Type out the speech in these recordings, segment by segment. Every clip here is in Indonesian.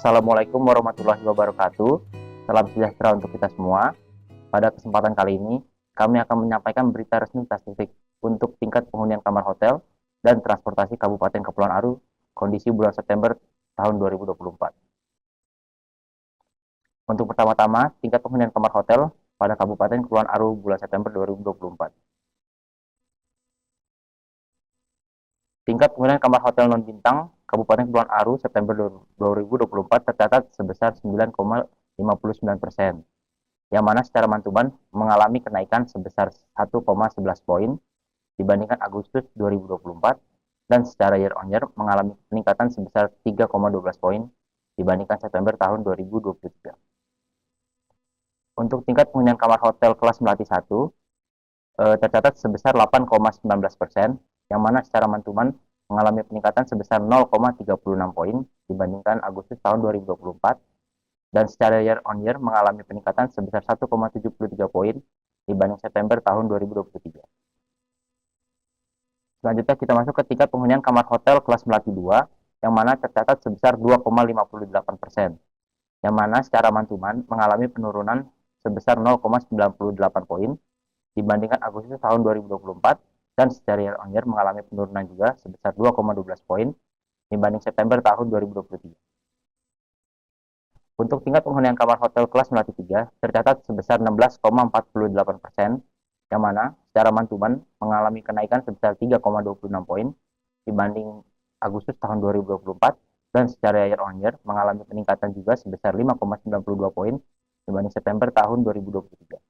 Assalamualaikum warahmatullahi wabarakatuh. Salam sejahtera untuk kita semua. Pada kesempatan kali ini, kami akan menyampaikan berita resmi statistik untuk tingkat penghunian kamar hotel dan transportasi Kabupaten Kepulauan Aru kondisi bulan September tahun 2024. Untuk pertama-tama, tingkat penghunian kamar hotel pada Kabupaten Kepulauan Aru bulan September 2024. Tingkat penghunian kamar hotel non-bintang Kabupaten Kepulauan Aru September 2024 tercatat sebesar 9,59%, yang mana secara mantuman mengalami kenaikan sebesar 1,11 poin dibandingkan Agustus 2024 dan secara year on year mengalami peningkatan sebesar 3,12 poin dibandingkan September tahun 2023. Untuk tingkat penghunian kamar hotel kelas Melati 1 tercatat sebesar 8,19%, yang mana secara mantuman mengalami peningkatan sebesar 0,36 poin dibandingkan Agustus tahun 2024 dan secara year on year mengalami peningkatan sebesar 1,73 poin dibanding September tahun 2023. Selanjutnya kita masuk ke tingkat penghunian kamar hotel kelas Melati 2 yang mana tercatat sebesar 2,58%, yang mana secara mantuman mengalami penurunan sebesar 0,98 poin dibandingkan Agustus tahun 2024 dan secara year on year mengalami penurunan juga sebesar 2,12 poin dibanding September tahun 2023. Untuk tingkat penghunian kamar hotel kelas Melati 3 tercatat sebesar 16,48%, yang mana secara mantuman mengalami kenaikan sebesar 3,26 poin dibanding Agustus tahun 2024 dan secara year on year mengalami peningkatan juga sebesar 5,92 poin dibanding September tahun 2023.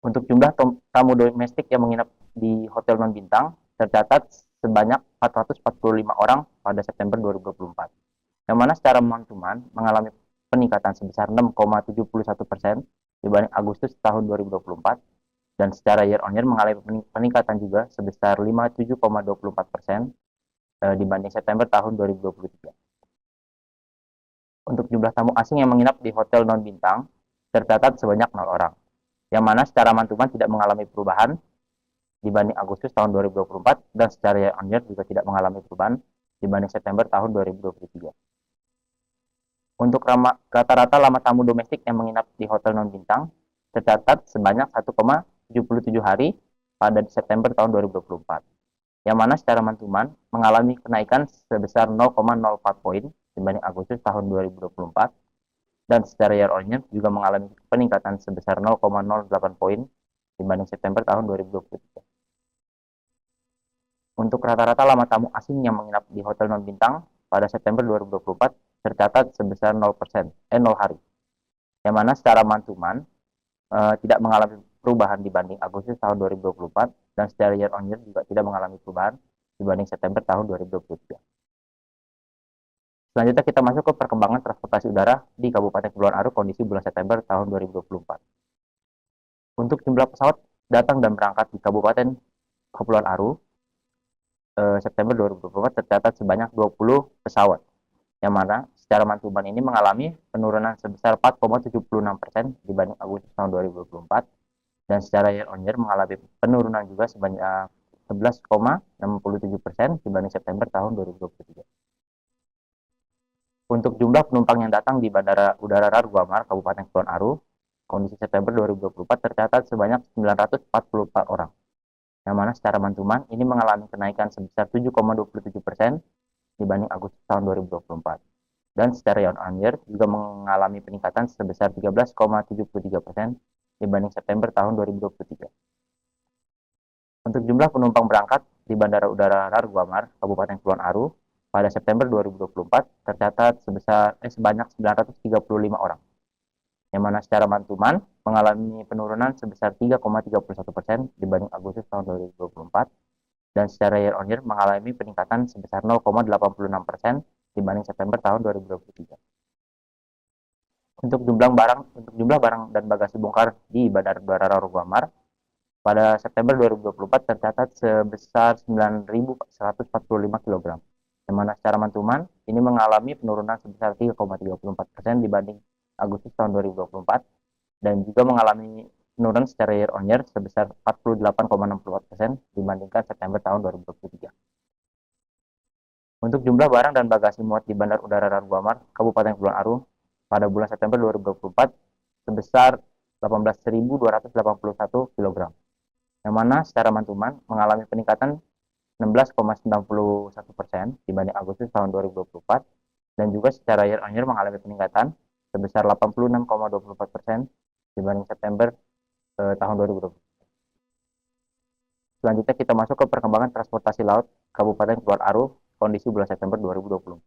Untuk jumlah tamu domestik yang menginap di hotel non-bintang tercatat sebanyak 445 orang pada September 2024, yang mana secara mantuman mengalami peningkatan sebesar 6,71% dibanding Agustus tahun 2024 dan secara year on year mengalami peningkatan juga sebesar 57,24% dibanding September tahun 2023. Untuk jumlah tamu asing yang menginap di hotel non-bintang tercatat sebanyak 0 orang, yang mana secara mantuman tidak mengalami perubahan dibanding Agustus tahun 2024 dan secara year on year juga tidak mengalami perubahan dibanding September tahun 2023. Untuk rata-rata lama tamu domestik yang menginap di hotel non-bintang tercatat sebanyak 1,77 hari pada September tahun 2024, yang mana secara mantuman mengalami kenaikan sebesar 0,04 poin dibanding Agustus tahun 2024 dan secara year on year juga mengalami peningkatan sebesar 0,08 poin dibanding September tahun 2023. Untuk rata-rata lama tamu asing yang menginap di hotel non-bintang pada September 2024 tercatat sebesar 0 hari, yang mana secara mantuman tidak mengalami perubahan dibanding Agustus tahun 2024 dan secara year on year juga tidak mengalami perubahan dibanding September tahun 2023. Selanjutnya kita masuk ke perkembangan transportasi udara di Kabupaten Kepulauan Aru kondisi bulan September tahun 2024. Untuk jumlah pesawat datang dan berangkat di Kabupaten Kepulauan Aru September 2024 tercatat sebanyak 20 pesawat, yang mana secara mantuman ini mengalami penurunan sebesar 4,76% dibanding Agustus tahun 2024 dan secara year on year mengalami penurunan juga sebanyak 11,67% dibanding September tahun 2023. Untuk jumlah penumpang yang datang di Bandara Udara Rarugamar, Kabupaten Kepulauan Aru, kondisi September 2024 tercatat sebanyak 944 orang, yang mana secara mantuman ini mengalami kenaikan sebesar 7,27% dibanding Agustus tahun 2024 dan secara year on year juga mengalami peningkatan sebesar 13,73% dibanding September tahun 2023. Untuk jumlah penumpang berangkat di Bandara Udara Rarugamar, Kabupaten Kepulauan Aru pada September 2024 tercatat sebanyak 935 orang, yang mana secara mantuman mengalami penurunan sebesar 3,31% dibanding Agustus tahun 2024 dan secara year on year mengalami peningkatan sebesar 0,86% dibanding September tahun 2023. Untuk jumlah barang dan bagasi bongkar di Bandara Udara Rarugamar pada September 2024 tercatat sebesar 9.145 kg, yang mana secara mantuman ini mengalami penurunan sebesar 3,34% dibanding Agustus tahun 2024 dan juga mengalami penurunan secara year on year sebesar 48,64% dibandingkan September tahun 2023. Untuk jumlah barang dan bagasi muat di Bandar Udara Raguamar, Kabupaten Kepulauan Aru pada bulan September 2024 sebesar 18.281 kg, yang mana secara mantuman mengalami peningkatan 16,91% dibanding Agustus tahun 2024, dan juga secara year on year mengalami peningkatan sebesar 86,24% dibanding September tahun 2020. Selanjutnya kita masuk ke perkembangan transportasi laut Kabupaten Kepulauan Aru kondisi bulan September 2024.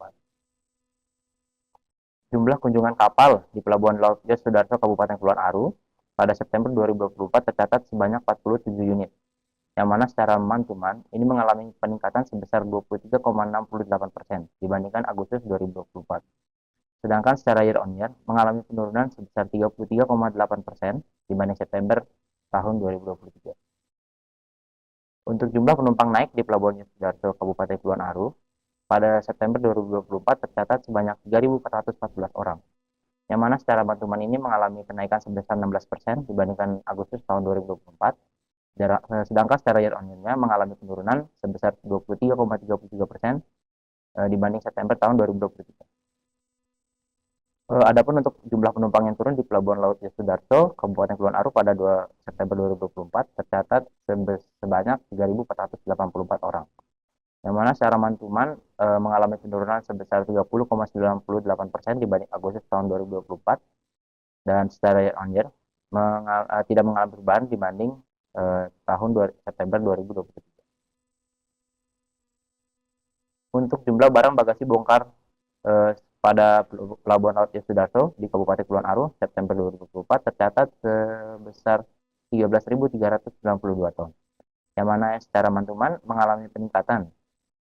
Jumlah kunjungan kapal di Pelabuhan Laut Yos Sudarso Kabupaten Kepulauan Aru pada September 2024 tercatat sebanyak 47 unit, yang mana secara mantuman ini mengalami peningkatan sebesar 23,68% dibandingkan Agustus 2024. Sedangkan secara year on year mengalami penurunan sebesar 33,8% dibanding September tahun 2023. Untuk jumlah penumpang naik di Pelabuhan Sudarso Kabupaten Kepulauan Aru pada September 2024 tercatat sebanyak 3.414 orang, yang mana secara mantuman ini mengalami kenaikan sebesar 16% dibandingkan Agustus tahun 2024, sedangkan secara year on year-nya mengalami penurunan sebesar 23,33% dibanding September tahun 2023. Adapun untuk jumlah penumpang yang turun di Pelabuhan Laut Yos Sudarso, Kabupaten Kepulauan Aru pada 2 September 2024 tercatat sebanyak 3.484 orang, yang mana secara mantuman mengalami penurunan sebesar 30,98% dibanding Agustus tahun 2024, dan secara year on year tidak mengalami perubahan dibanding tahun September 2023. Untuk jumlah barang bagasi bongkar pada Pelabuhan Laut Yos Sudarso di Kabupaten Kepulauan Aru September 2024 tercatat sebesar 13.392 ton, yang mana secara mantuman mengalami peningkatan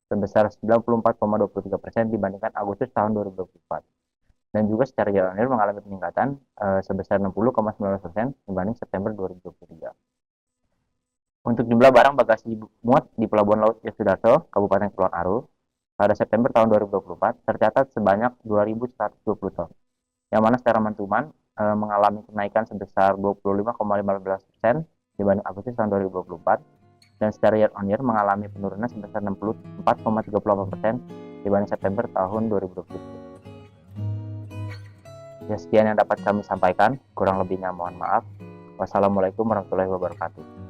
sebesar 94,23% dibandingkan Agustus tahun 2024, dan juga secara year on year mengalami peningkatan sebesar 60,19% dibanding September 2023. Untuk jumlah barang bagasi muat di Pelabuhan Laut Yos Sudarso Kabupaten Kepulauan Aru pada September tahun 2024 tercatat sebanyak 2.120 ton, yang mana secara mantuman mengalami kenaikan sebesar 25,15% dibanding Agustus tahun 2024, dan secara year on year mengalami penurunan sebesar 64,38% dibanding September tahun 2023. Ya, sekian yang dapat kami sampaikan, kurang lebihnya mohon maaf. Wassalamualaikum warahmatullahi wabarakatuh.